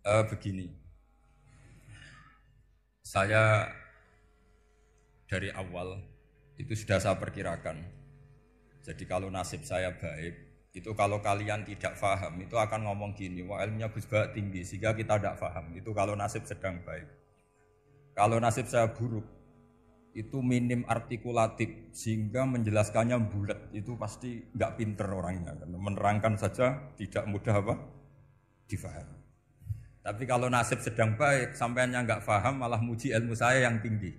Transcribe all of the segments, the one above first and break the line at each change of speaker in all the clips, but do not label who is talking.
Begini, saya dari awal itu sudah saya perkirakan. Jadi kalau nasib saya baik, itu kalau kalian tidak paham, itu akan ngomong gini, wah ilmunya Gus Bah tinggi, sehingga kita tidak paham. Itu kalau nasib sedang baik. Kalau nasib saya buruk, itu minim artikulatif, sehingga menjelaskannya bulat. Itu pasti nggak pinter orangnya. Menerangkan saja tidak mudah apa? Difahami. Tapi kalau nasib sedang baik, sampeannya nggak paham, malah muji ilmu saya yang tinggi.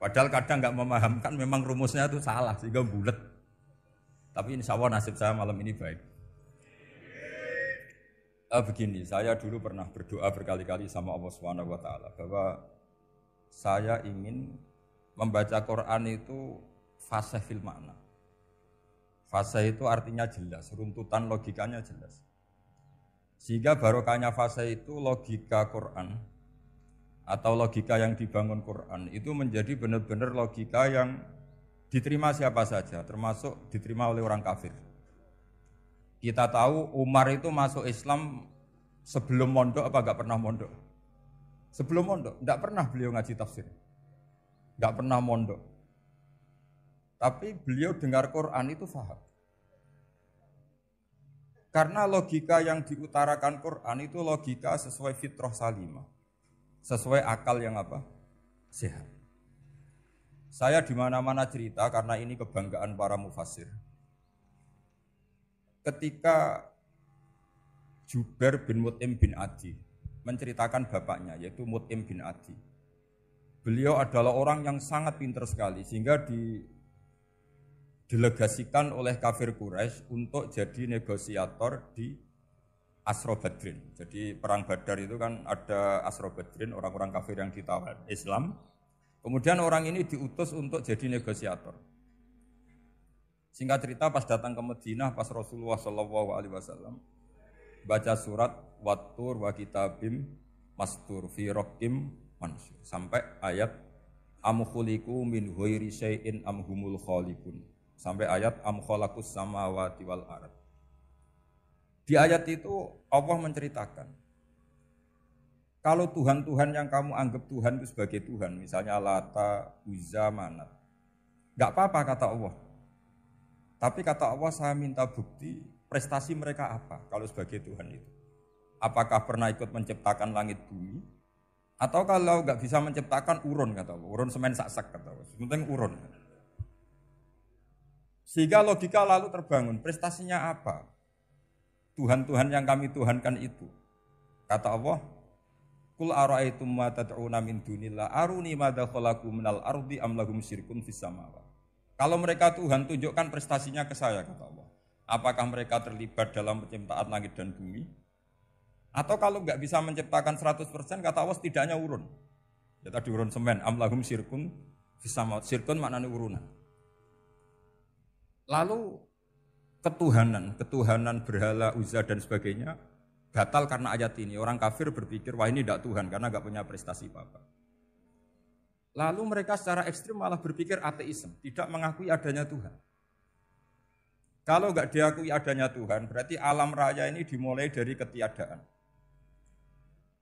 Padahal kadang nggak memahamkan, memang rumusnya itu salah, sehingga bulat. Tapi insya Allah nasib saya malam ini baik. Begini, saya dulu pernah berdoa berkali-kali sama Allah Subhanahu Wa Taala bahwa saya ingin membaca Quran itu fasih fil makna. Fasih itu artinya jelas, runtutan logikanya jelas. Sehingga barokahnya fase itu logika Quran atau logika yang dibangun Quran itu menjadi benar-benar logika yang diterima siapa saja, termasuk diterima oleh orang kafir. Kita tahu Umar itu masuk Islam sebelum mondok apa enggak pernah mondok? Sebelum mondok, enggak pernah beliau ngaji tafsir. Enggak pernah mondok. Tapi beliau dengar Quran itu faham. Karena logika yang diutarakan Quran itu logika sesuai fitrah salimah. Sesuai akal yang apa? Sehat. Saya di mana-mana cerita karena ini kebanggaan para mufassir. Ketika Jubair bin Mut'im bin Adi menceritakan bapaknya yaitu Mut'im bin Adi. Beliau adalah orang yang sangat pintar sekali sehingga didelegasikan oleh kafir Quraisy untuk jadi negosiator di Asra Badrin. Jadi perang Badar itu kan ada Asra Badrin, orang-orang kafir yang ditawar Islam. Kemudian orang ini diutus untuk jadi negosiator. Singkat cerita pas datang ke Madinah, pas Rasulullah SAW baca surat Wattur wa kitabim mastur fi raqim mansur sampai ayat am khuliqu min ghairi syai'in am humul khaliqun. Sampai ayat am khalaqus samawati wal ard. Di ayat itu Allah menceritakan kalau Tuhan-Tuhan yang kamu anggap Tuhan itu sebagai Tuhan, misalnya Lata, Uzza, Manat, enggak apa-apa kata Allah. Tapi kata Allah saya minta bukti prestasi mereka apa kalau sebagai Tuhan itu. Apakah pernah ikut menciptakan langit bumi? Atau kalau enggak bisa menciptakan urun kata Allah, urun semen sak-sak kata Allah. Penting urun. Sehingga logika lalu terbangun, prestasinya apa? Tuhan-Tuhan yang kami tuhankan itu. Kata Allah, Qul ara'aitum ma tad'una min dunillah aruni madza khalaqu minal ardi am lahum syirkun fis samawati. Kalau mereka Tuhan, tunjukkan prestasinya ke saya, kata Allah. Apakah mereka terlibat dalam penciptaan langit dan bumi? Atau kalau enggak bisa menciptakan 100%, kata Allah setidaknya urun. Ya tadi urun semen, am lahum syirkun fis samawati. Syirkun maknanya urunan. Lalu ketuhanan berhala, Uzza dan sebagainya batal karena ayat ini. Orang kafir berpikir, wah ini tidak Tuhan karena enggak punya prestasi apa-apa. Lalu mereka secara ekstrim malah berpikir ateisme, tidak mengakui adanya Tuhan. Kalau enggak diakui adanya Tuhan, berarti alam raya ini dimulai dari ketiadaan.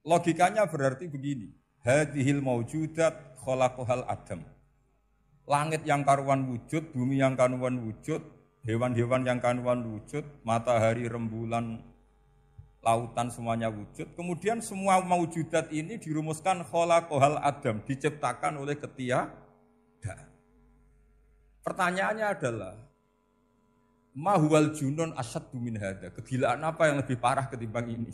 Logikanya berarti begini, hadhil maujudat khalaqahal adam. Langit yang karuan wujud, bumi yang karuan wujud, hewan-hewan yang karuan wujud, matahari, rembulan, lautan semuanya wujud. Kemudian semua maujudat ini dirumuskan khalaqahal adam, diciptakan oleh ketiadaan. Pertanyaannya adalah ma huwal junun asyaddu min hadza? Kegilaan apa yang lebih parah ketimbang ini?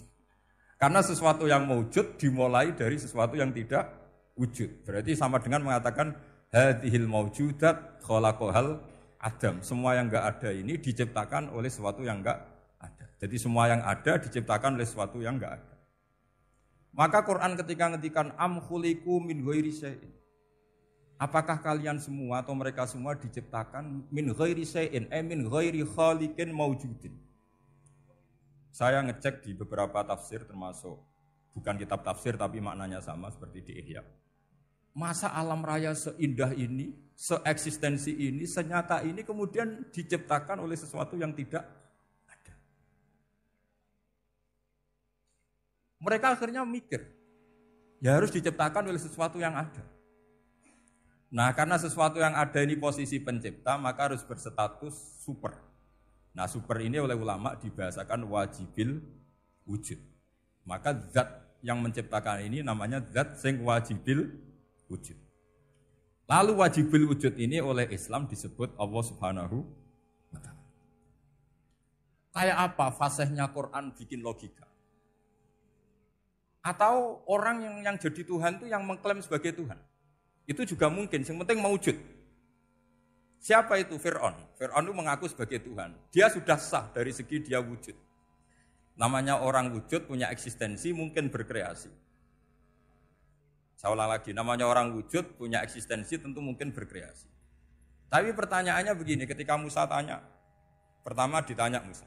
Karena sesuatu yang wujud dimulai dari sesuatu yang tidak wujud. Berarti sama dengan mengatakan hadhil maujudat khalaqahal adam. Semua yang enggak ada ini diciptakan oleh sesuatu yang enggak ada. Jadi semua yang ada diciptakan oleh sesuatu yang enggak ada. Maka Quran ketika ngendikan am khuliqu min ghairi syai'in. Apakah kalian semua atau mereka semua diciptakan min ghairi syai'in, min ghairi khaliqin maujudin. Saya ngecek di beberapa tafsir termasuk bukan kitab tafsir tapi maknanya sama seperti di Ihya. Masa alam raya seindah ini, seeksistensi ini, senyata ini kemudian diciptakan oleh sesuatu yang tidak ada. Mereka akhirnya mikir, ya harus diciptakan oleh sesuatu yang ada. Nah, karena sesuatu yang ada ini posisi pencipta, maka harus berstatus super. Nah, super ini oleh ulama dibahasakan wajibil wujud. Maka zat yang menciptakan ini namanya zat sing wajibil wujud. Lalu wajibil wujud ini oleh Islam disebut Allah Subhanahu wa ta'ala. Kayak apa fasihnya Quran bikin logika? Atau orang yang jadi Tuhan itu yang mengklaim sebagai Tuhan. Itu juga mungkin, yang penting mewujud. Siapa itu? Fir'aun. Fir'aun itu mengaku sebagai Tuhan. Dia sudah sah dari segi dia wujud. Namanya orang wujud, punya eksistensi, mungkin berkreasi. Saya ulang lagi, namanya orang wujud, punya eksistensi, tentu mungkin berkreasi. Tapi pertanyaannya begini, ketika Musa tanya, pertama ditanya Musa,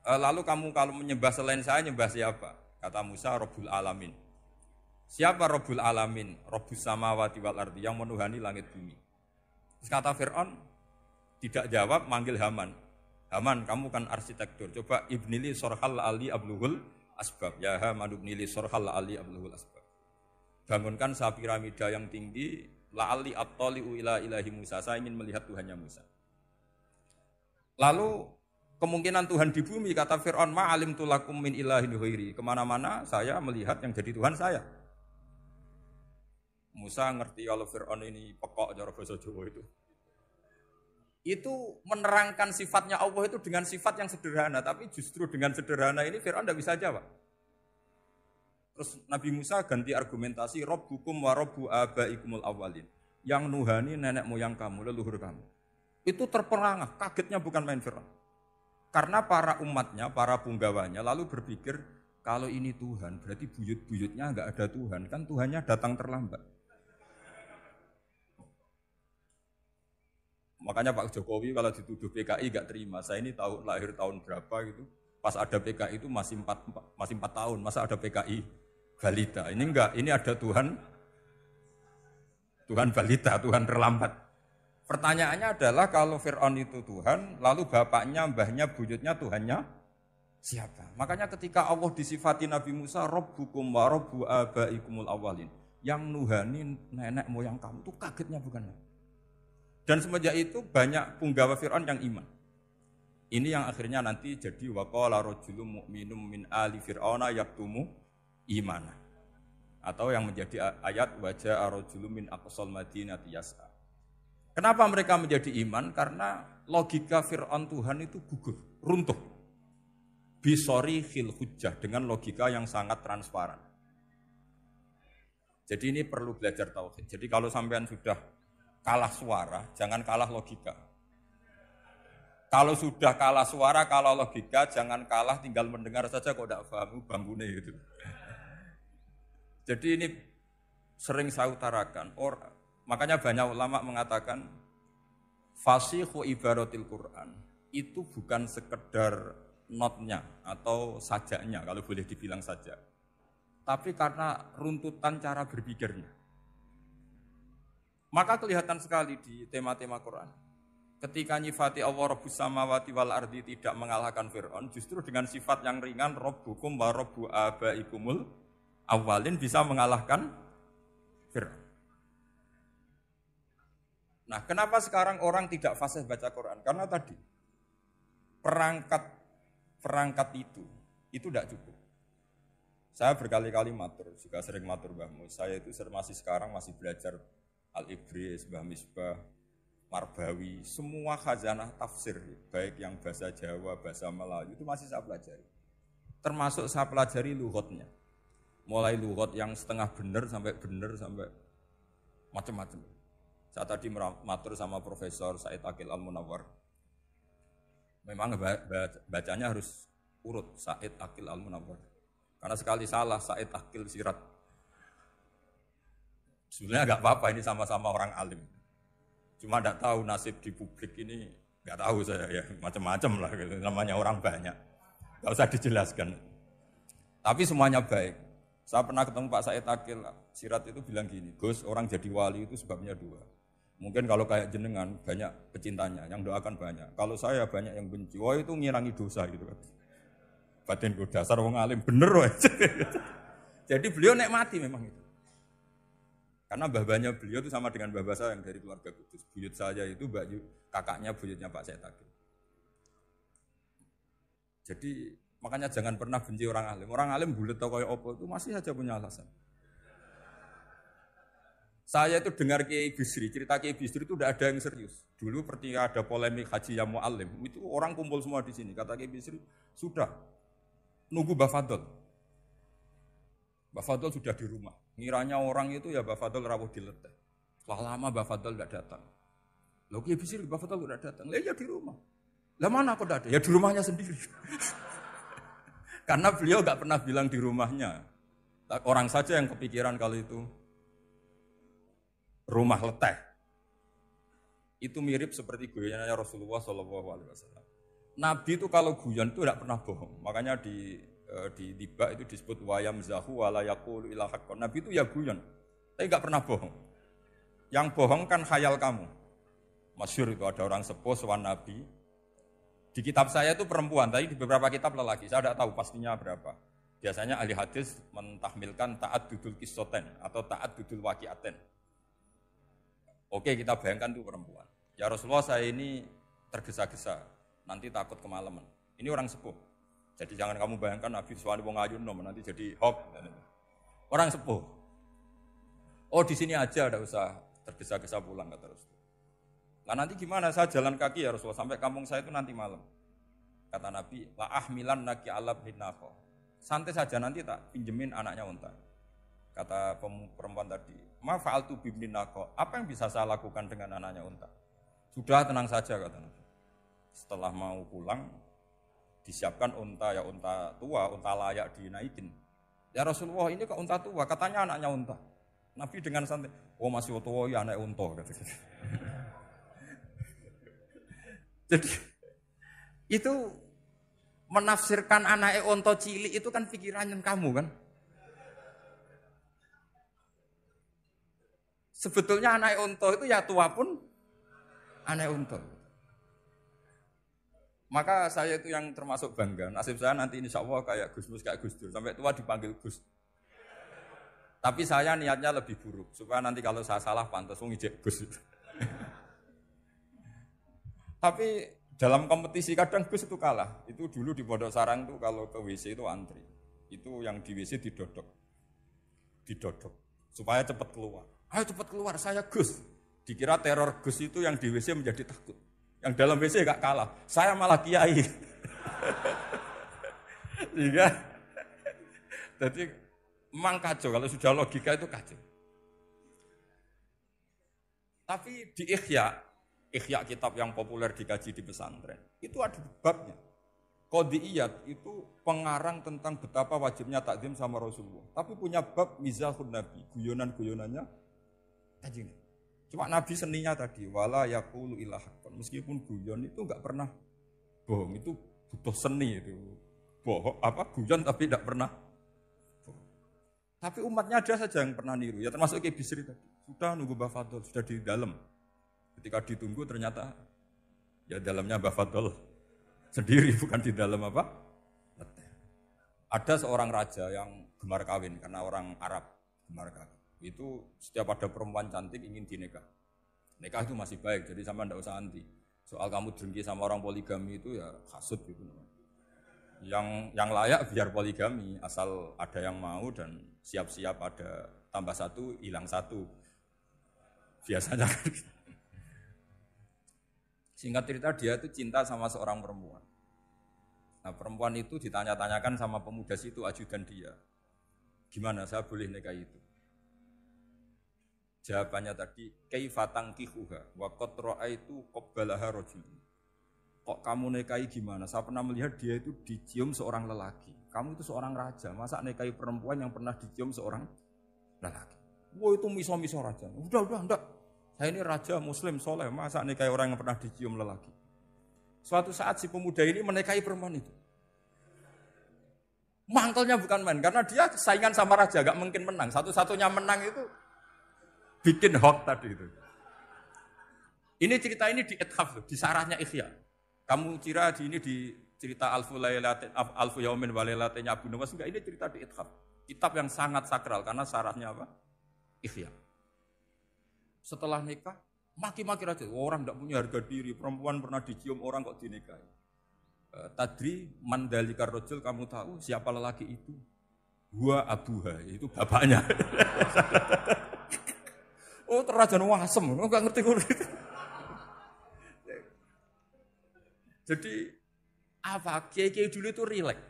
lalu kamu kalau menyembah selain saya, nyembah siapa? Kata Musa, Rabbul Alamin. Siapa Rabbul Alamin? Rabbus samawati wal ardi, yang menuhani langit bumi. Terus kata Fir'aun, tidak jawab, manggil Haman. Haman, kamu kan arsitektur, coba ibnili sorhal ali abluhul asbab. Ya Haman ibnili sorhal ali abluhul asbab. Bangunkan sebuah piramida yang tinggi, la'ali at-tali'u ila ilahi Musa, saya ingin melihat Tuhannya Musa. Lalu, kemungkinan Tuhan di bumi, kata Fir'aun, ma'alim tulakum min ilahin ghairi. Kemana-mana saya melihat yang jadi Tuhan saya. Musa ngerti kalau Fir'aun ini pekok cara bahasa Jawa itu. Itu menerangkan sifatnya Allah itu dengan sifat yang sederhana. Tapi justru dengan sederhana ini Fir'aun tidak bisa jawab. Terus Nabi Musa ganti argumentasi, Rabbukum wa Rabbu abaikumul awalin. Yang nuhani nenek moyang kamu, leluhur kamu. Itu terperangah, kagetnya bukan main Fir'aun. Karena para umatnya, para punggawanya lalu berpikir, kalau ini Tuhan, berarti buyut-buyutnya enggak ada Tuhan. Kan Tuhannya datang terlambat. Makanya Pak Jokowi kalau dituduh PKI enggak terima. Saya ini lahir tahun berapa gitu. Pas ada PKI itu masih 4 tahun. Masa ada PKI balita? Ini enggak, ini ada Tuhan balita, Tuhan terlambat. Pertanyaannya adalah kalau Fir'aun itu Tuhan, lalu bapaknya, mbahnya, buyutnya Tuhannya siapa? Makanya ketika Allah disifati Nabi Musa, Rabbukum wa Rabbu abaikumul awalin, yang nuhani nenek moyang kamu, itu kagetnya bukan? Dan semenjak itu banyak punggawa Fir'aun yang iman. Ini yang akhirnya nanti jadi waqala rajulun mu'minum min ali fir'auna yaktumu imana. Atau yang menjadi ayat wajah rajulun min aqsal madinati yas'a. Kenapa mereka menjadi iman? Karena logika Fir'aun Tuhan itu gugur, runtuh. Bisori khil hujjah, dengan logika yang sangat transparan. Jadi ini perlu belajar tauhid. Jadi kalau sampean sudah kalah suara, jangan kalah logika. Kalau sudah kalah suara, kalah logika, jangan kalah tinggal mendengar saja kok tidak paham bambune gitu. Jadi ini sering saya utarakan. Makanya banyak ulama mengatakan fasihu ibaratil Quran itu bukan sekedar notnya atau sajaknya kalau boleh dibilang saja. Tapi karena runtutan cara berpikirnya. Maka kelihatan sekali di tema-tema Quran. Ketika nyifati Allah Rabbus samawati wal ardi tidak mengalahkan Fir'aun, justru dengan sifat yang ringan Rabbukum wa Rabbu abaikumul awalin bisa mengalahkan Fir'aun. Nah, kenapa sekarang orang tidak fasih baca Quran? Karena tadi perangkat itu tidak cukup. Saya berkali-kali matur, juga sering matur Mbah Mus. Saya itu masih belajar Al-Ibris, Mbah Misbah, Marbawi, semua khazanah tafsir, baik yang bahasa Jawa, bahasa Melayu, itu masih saya pelajari. Termasuk saya pelajari lughatnya. Mulai lughat yang setengah benar sampai macam-macam. Saya tadi matur sama Profesor Said Aqil Al-Munawwar. Memang bacanya harus urut, Said Aqil Al-Munawwar. Karena sekali salah, Said Aqil Sirat. Sebenarnya enggak apa-apa, ini sama-sama orang alim. Cuma enggak tahu nasib di publik ini, enggak tahu saya ya, macam-macam lah gitu. Namanya orang banyak. Enggak usah dijelaskan. Tapi semuanya baik. Saya pernah ketemu Pak Said Aqil Sirat itu bilang gini, Gus, orang jadi wali itu sebabnya 2. Mungkin kalau kayak jenengan banyak pecintanya, yang doakan banyak. Kalau saya banyak yang benci, itu ngirangi dosa gitu kan. batinku dasar wong alim bener wae. Jadi beliau nikmati memang itu. Karena mbah-mbahnya beliau itu sama dengan mbah saya yang dari keluarga Kudus. Buyut saya itu kakaknya buyutnya Pak Setaki. Jadi makanya jangan pernah benci orang alim. Orang alim bulet atau kayak opo itu masih saja punya alasan. Saya itu dengar Kiai Bisri, cerita Kiai Bisri itu tidak ada yang serius. Dulu ketika ada polemik haji yang mu'alim, itu orang kumpul semua di sini. Kata Kiai Bisri, sudah nunggu Mbah Fadl. Mbah Fadl sudah di rumah. Ngiranya orang itu ya Mbah Fadl rawuh dileteh. Setelah lama Mbah Fadl tidak datang. Loh Kiai Bisri Mbah Fadl tidak datang. Lah ya di rumah. Lah mana aku tidak ada? Ya di rumahnya sendiri. Karena beliau enggak pernah bilang di rumahnya. Orang saja yang kepikiran kalau itu rumah leteh. Itu mirip seperti guyonannya Rasulullah SAW. Nabi itu kalau guyon itu tidak pernah bohong. Makanya di tiba itu disebut wayam zahu wala yaqulu illa haqqan. Nabi itu ya guyon, tapi enggak pernah bohong. Yang bohong kan khayal kamu. Masyhur itu ada orang sepuh sowan Nabi. Di kitab saya itu perempuan, tapi di beberapa kitab lelaki. Saya tidak tahu pastinya berapa. Biasanya ahli hadis mentahmilkan taat dudul kisoten atau taat dudul waqiaten. Oke, kita bayangkan itu perempuan. Ya Rasulullah saya ini tergesa-gesa, nanti takut kemalaman. Ini orang sepuh. Jadi jangan kamu bayangkan Nabi Suwani wong ayu nom nanti jadi hop. Orang sepuh. Oh di sini aja, tidak usah tergesa-gesa pulang kata Rasul. Nah nanti gimana saya jalan kaki ya Rasulullah sampai kampung saya itu nanti malam. Kata Nabi, la ahmilan naki alab hinako. Santai saja nanti tak pinjemin anaknya unta. Kata perempuan tadi, ma fa'altu bibnin nako. Apa yang bisa saya lakukan dengan anaknya unta? Sudah tenang saja kata Nabi. Setelah mau pulang, disiapkan unta ya unta tua, unta layak dinaikin. Ya Rasulullah ini kok unta tua, katanya anaknya unta. Nabi dengan santai, oh masih tua ya anak unta. Jadi itu menafsirkan anak unta cilik itu kan pikirannya kamu kan. Sebetulnya anak unta itu ya tua pun anak unta. Maka saya itu yang termasuk bangga. Nasib saya nanti insya Allah kayak Gus Mus, kayak Gus Dur. Sampai tua dipanggil Gus. Tapi saya niatnya lebih buruk. Supaya nanti kalau saya salah pantas ngijek Gus. Tapi dalam kompetisi kadang Gus itu kalah. Itu dulu di Pondok Sarang itu kalau ke WC itu antri. Itu yang di WC didodok. Didodok. Supaya cepat keluar. Ayo cepat keluar, saya Gus. Dikira teror Gus itu yang di WC menjadi takut. Yang dalam WC gak kalah, saya malah kiai. Sehingga, jadi memang kacau, kalau sudah logika itu kacau. Tapi di Ihya kitab yang populer dikaji di pesantren, itu ada babnya. Qadiyat itu pengarang tentang betapa wajibnya takdim sama Rasulullah. Tapi punya bab mizahun Nabi, guyonan-guyonannya Kanjeng. Cuma Nabi seninya tadi, wala yaqulu illa haqqan. Meskipun guyon itu enggak pernah bohong, itu butuh seni itu. Bohong guyon tapi tidak pernah bohong. Tapi umatnya ada saja yang pernah niru, ya termasuk Kiai Bisri tadi. Sudah nunggu Mbah Fadl, sudah di dalam. Ketika ditunggu ternyata ya dalamnya Mbah Fadl sendiri, bukan di dalam apa? Ada seorang raja yang gemar kawin karena orang Arab gemar kawin. Itu setiap ada perempuan cantik ingin dinikah. Nikah itu masih baik, jadi sama ndak usah anti. Soal kamu dengki sama orang poligami itu ya hasud gitu. Yang layak biar poligami, asal ada yang mau dan siap-siap ada tambah satu, hilang satu. Biasanya kan. Singkat cerita dia itu cinta sama seorang perempuan. Nah perempuan itu ditanya-tanyakan sama pemuda situ ajudan dia. Gimana saya boleh nikah itu? Jawabannya tadi, kaifa tankihuha wa qad ra'aitu qabbalaha rajul. Kok kamu nikahi gimana? Saya pernah melihat dia itu dicium seorang lelaki. Kamu itu seorang raja, masa nikahi perempuan yang pernah dicium seorang lelaki? Wah itu miso-miso raja. Udah, enggak. Saya ini raja muslim soleh, masa nikahi orang yang pernah dicium lelaki? Suatu saat si pemuda ini menikahi perempuan itu. Mangkelnya bukan main, karena dia saingan sama raja, gak mungkin menang. Satu-satunya menang itu bikin hoax tadi itu. Ini cerita ini di ithaf, di sarahnya Ihya. Kamu kira di cerita Alfu Yaumin wa Lailatin Abu Nawas, enggak, ini cerita di Ithaf. Kitab yang sangat sakral karena syaratnya apa? Ikhya. Setelah nikah, maki-maki raja, orang tidak punya harga diri, perempuan pernah dicium orang kok dinikahi. Tadri mandalikar rojul, kamu tahu siapa lelaki itu? Gua abuha, itu bapaknya. Oh, terajan wasem, enggak ngerti kulit. Jadi apa? Kiai-kiai dulu itu rileks.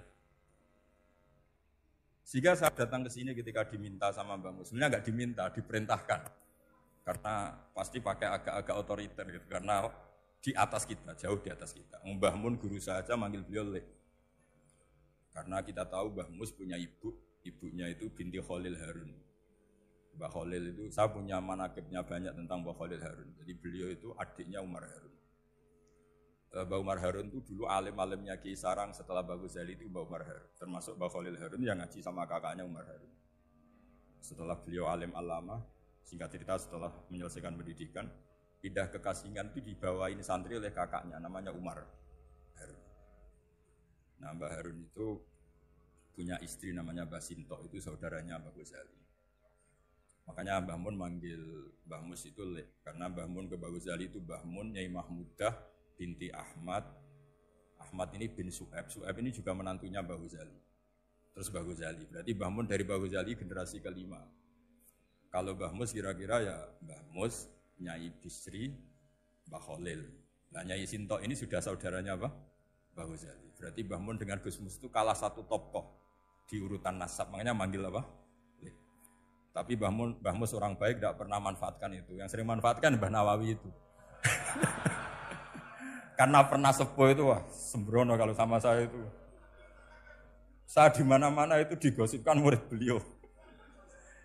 Sehingga saya datang ke sini ketika diminta sama Mbak Mus. Sebenarnya enggak diminta, diperintahkan. Karena pasti pakai agak-agak otoriter gitu. Karena di atas kita, jauh di atas kita. Mbah Mun guru saja manggil beliau Lek. Karena kita tahu Mbah Mus punya ibu, ibunya itu binti Khalil Harun. Mbah Khalil itu, saya punya manaqibnya banyak tentang Mbah Khalil Harun. Jadi beliau itu adiknya Umar Harun. Mbah Umar Harun itu dulu alim-alimnya Ki Sarang, setelah Mbah Ghazali itu Mbah Umar Harun. Termasuk Mbah Khalil Harun yang ngaji sama kakaknya Umar Harun. Setelah beliau alim alama, singkat cerita setelah menyelesaikan pendidikan, pindah ke Kasingan itu dibawain santri oleh kakaknya, namanya Umar Harun. Nah Mbah Harun itu punya istri namanya Mbah Sinto, itu saudaranya Mbah Ghazali. Makanya Mbah Mun manggil Mbah Mus itu Lek, karena Mbah Mun ke Mbah Ghazali itu Mbah Mun, Nyai Mahmudah, binti Ahmad. Ahmad ini bin Su'aib, Su'aib ini juga menantunya Mbah Ghazali. Terus Mbah Ghazali, berarti Mbah Mun dari Mbah Ghazali generasi kelima. Kalau Mbah Mus kira-kira ya Mbah Mus, Nyai Bisri, Mbah Khalil. Nah Nyai Sinto ini sudah saudaranya apa? Mbah Ghazali. Berarti Mbah Mun dengan Gus Mus itu kalah satu tokoh di urutan nasab. Makanya manggil apa? Lek. Tapi Mbah Mus orang baik tidak pernah manfaatkan itu. Yang sering manfaatkan Mbah Nawawi itu. Karena pernah sepuh itu, wah sembrono kalau sama saya itu. Saya di mana-mana itu digosipkan murid beliau.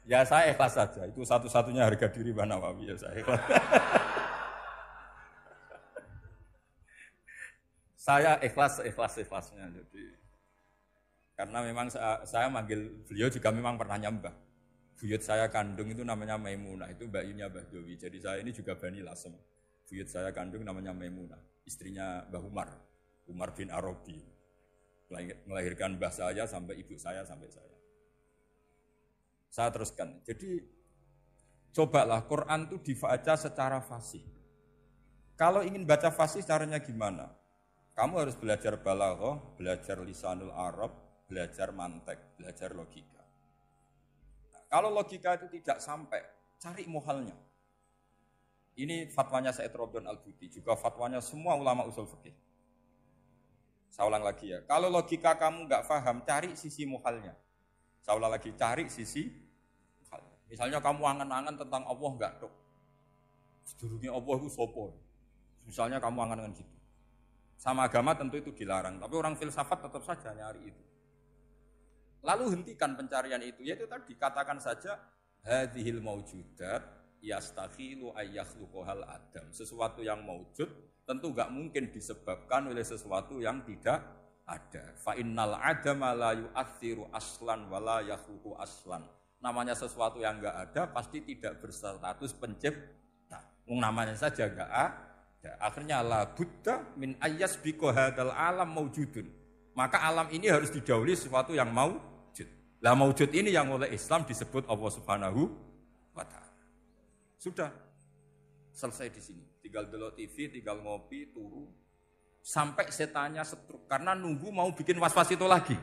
Ya saya ikhlas saja, itu satu-satunya harga diri Mbah Nawawi, ya saya ikhlas. Saya ikhlas-ikhlasnya. Jadi karena memang saya manggil beliau juga memang pernah nyembah. Buyut saya kandung itu namanya Maimunah, itu mbaknya Mbah Dowi. Jadi saya ini juga Bani Lasem. Buyut saya kandung namanya Maimunah, istrinya Mbah Umar bin Arabi. Melahirkan mbah saya sampai ibu saya sampai saya. Saya teruskan. Jadi cobalah Quran itu dibaca secara fasih. Kalau ingin baca fasih caranya gimana? Kamu harus belajar balaghah, belajar lisanul Arab, belajar mantek, belajar logika. Nah, kalau logika itu tidak sampai, cari muhalnya. Ini fatwanya Said Robdon Al-Buti, juga fatwanya semua ulama usul fikih. Saya ulang lagi ya, kalau logika kamu nggak paham, cari sisi muhalnya. Saya ulang lagi, cari sisi muhalnya. Misalnya kamu angan-angan tentang Allah nggak dok. Sedurungnya Allah itu sopo. Misalnya kamu angan-angan gitu. Sama agama tentu itu dilarang, tapi orang filsafat tetap saja nyari itu. Lalu hentikan pencarian itu, yaitu tadi katakan saja hadhil maujudat yastakhilu ayyakhluqahal adam. Sesuatu yang maujud tentu enggak mungkin disebabkan oleh sesuatu yang tidak ada. Fa innal adama la yu'athiru aslan wa la yakhluqu aslan. Namanya sesuatu yang enggak ada pasti tidak berstatus pencipta. Namanya saja enggak ada. Akhirnya la buddha min ayyasbiqu hadzal alam maujudun. Maka alam ini harus didahului sesuatu yang maujud. Lah maujud ini yang oleh Islam disebut Allah Subhanahu wa taala. Sudah selesai di sini. Tinggal delok TV, tinggal ngopi, turu sampai setannya setruk karena nunggu mau bikin was-was itu lagi.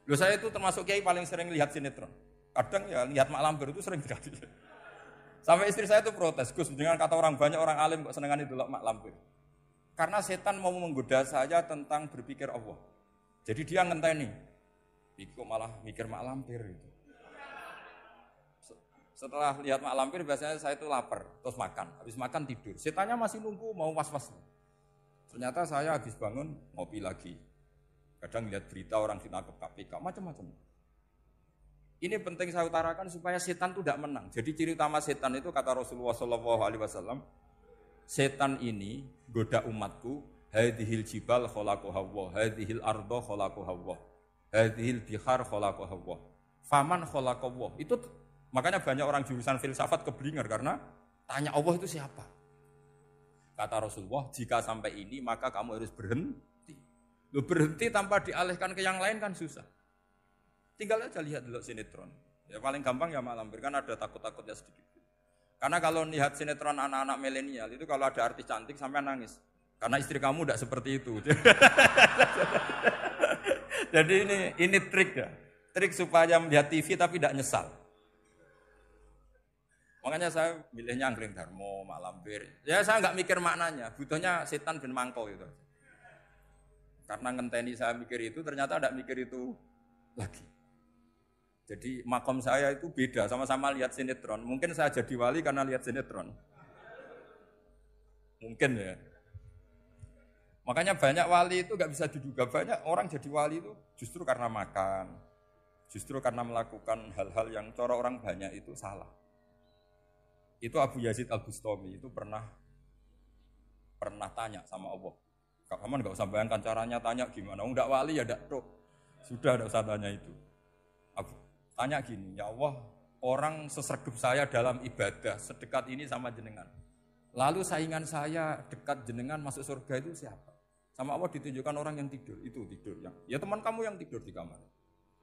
Loh saya itu termasuk kiai paling sering lihat sinetron. Kadang ya lihat Mak Lampir itu sering terjadi. Sampai istri saya itu protes, Gus, dengan kata orang banyak orang alim kok senengan itu Mak Lampir. Karena setan mau menggoda saya tentang berpikir Allah. Jadi dia ngenteni. Kok malah mikir Mak Lampir gitu. Setelah lihat Mak Lampir biasanya saya itu lapar, terus makan. Habis makan tidur. Setannya masih nunggu mau was-was. Ternyata saya habis bangun ngopi lagi. Kadang lihat berita orang ditangkap KPK, macam-macam. Ini penting saya utarakan supaya setan itu tidak menang. Jadi ciri utama setan itu kata Rasulullah SAW, setan ini goda umatku, hadhil jibal khalaqaha Allah, hadhil arda khalaqaha Allah, hadhil bihar khalaqaha Allah, faman khalaqaha Allah. Itu makanya banyak orang jurusan filsafat keblinger karena tanya Allah itu siapa. Kata Rasulullah, jika sampai ini maka kamu harus berhenti. Lo berhenti tanpa dialihkan ke yang lain kan susah. Tinggal aja lihat dulu sinetron. Ya paling gampang ya Mak Lampir, kan ada takut-takutnya sedikit. Karena kalau lihat sinetron anak-anak milenial itu kalau ada artis cantik sampai nangis. Karena istri kamu tidak seperti itu. Jadi ini trik ya. Trik supaya melihat TV tapi tidak nyesal. Makanya saya milihnya Angkring Darmo, Mak Lampir. Ya saya nggak mikir maknanya, butuhnya setan bin mangkol itu. Karena ngenteni saya mikir itu, ternyata tidak mikir itu lagi. Jadi makom saya itu beda, sama-sama lihat sinetron. Mungkin saya jadi wali karena lihat sinetron. Mungkin ya. Makanya banyak wali itu nggak bisa diduga. Banyak orang jadi wali itu justru karena makan. Justru karena melakukan hal-hal yang cara orang banyak itu salah. Itu Abu Yazid Al-Bustami itu pernah tanya sama Allah. Kamu nggak usah bayangkan caranya tanya gimana. Enggak wali ya enggak tuh. Sudah enggak usah tanya itu. Tanya gini, ya Allah, orang sesregep saya dalam ibadah sedekat ini sama jenengan. Lalu saingan saya dekat jenengan masuk surga itu siapa? Sama Allah ditunjukkan orang yang tidur, itu tidur. Ya teman kamu yang tidur di kamar.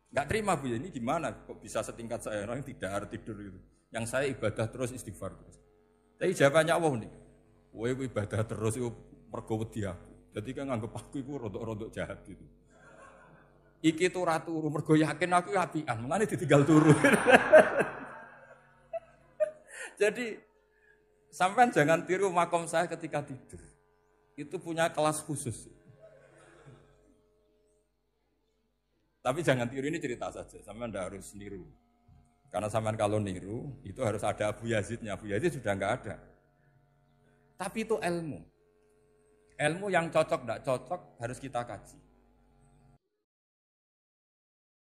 Enggak terima Bu, ya ini gimana kok bisa setingkat saya orang yang tidak tidur itu. Yang saya ibadah terus istighfar terus. Tapi jawabannya Allah nih, woe ibadah terus itu mergo wedi aku. Jadi kan nganggep aku itu rodok-rodok jahat gitu. Iki tuh ratu mergo yakin aku apian, mulane ditinggal turu. Jadi sampean jangan tiru makom saya ketika tidur. Itu punya kelas khusus. Tapi jangan tiru, ini cerita saja, sampean ndak harus niru. Karena sampean kalau niru itu harus ada Abu Yazidnya. Abu Yazid sudah enggak ada. Tapi itu ilmu. Ilmu yang cocok enggak cocok harus kita kaji.